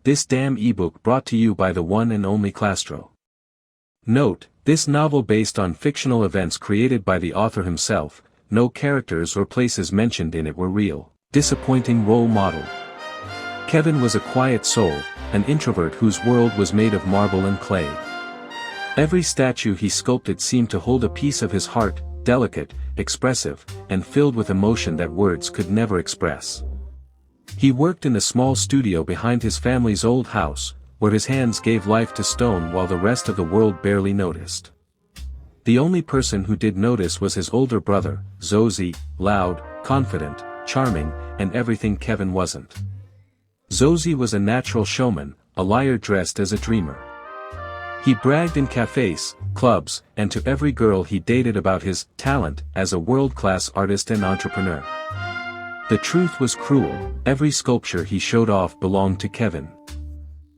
This damn ebook brought to you by the one and only Classtro. Note, this novel based on fictional events created by the author himself, no characters or places mentioned in it were real. Disappointing role model. Kevin was a quiet soul, an introvert whose world was made of marble and clay. Every statue he sculpted seemed to hold a piece of his heart, delicate, expressive, and filled with emotion that words could never express. He worked in a small studio behind his family's old house, where his hands gave life to stone while the rest of the world barely noticed. The only person who did notice was his older brother, Zozie, loud, confident, charming, and everything Kevin wasn't. Zozie was a natural showman, a liar dressed as a dreamer. He bragged in cafes, clubs, and to every girl he dated about his talent as a world-class artist and entrepreneur. The truth was cruel, every sculpture he showed off belonged to Kevin.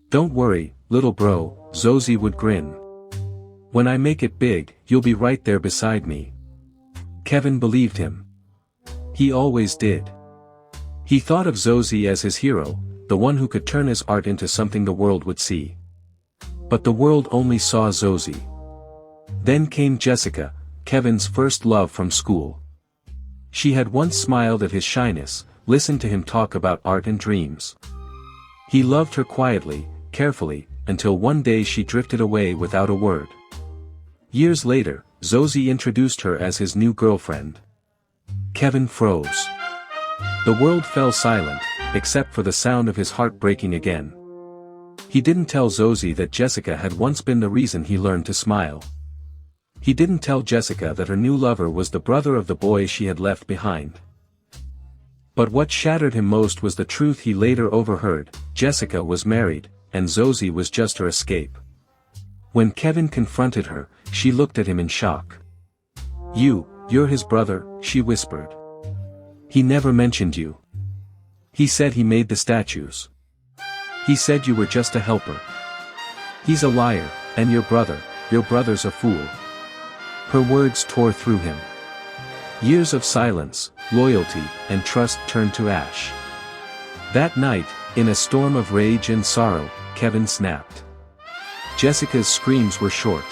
"Don't worry, little bro," Zozie would grin. "When I make it big, you'll be right there beside me." Kevin believed him. He always did. He thought of Zozie as his hero, the one who could turn his art into something the world would see. But the world only saw Zozie. Then came Jessica, Kevin's first love from school. She had once smiled at his shyness, listened to him talk about art and dreams. He loved her quietly, carefully, until one day she drifted away without a word. Years later, Zozie introduced her as his new girlfriend. Kevin froze. The world fell silent, except for the sound of his heart breaking again. He didn't tell Zozie that Jessica had once been the reason he learned to smile. He didn't tell Jessica that her new lover was the brother of the boy she had left behind. But what shattered him most was the truth he later overheard: Jessica was married, and Zozie was just her escape. When Kevin confronted her, she looked at him in shock. You're his brother," she whispered. "He never mentioned you. He said he made the statues. He said you were just a helper. He's a liar, and your brother's a fool." Her words tore through him. Years of silence, loyalty, and trust turned to ash. That night, in a storm of rage and sorrow, Kevin snapped. Jessica's screams were short.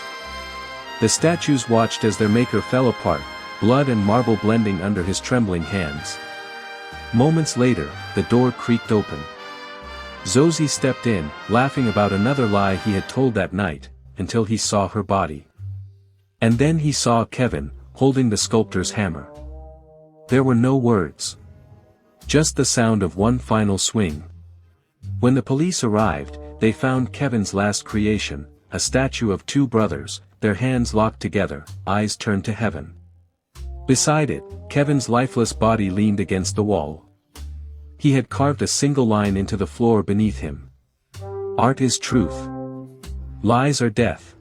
The statues watched as their maker fell apart, blood and marble blending under his trembling hands. Moments later, the door creaked open. Zozie stepped in, laughing about another lie he had told that night, until he saw her body. And then he saw Kevin, holding the sculptor's hammer. There were no words. Just the sound of one final swing. When the police arrived, they found Kevin's last creation, a statue of two brothers, their hands locked together, eyes turned to heaven. Beside it, Kevin's lifeless body leaned against the wall. He had carved a single line into the floor beneath him. "Art is truth. Lies are death."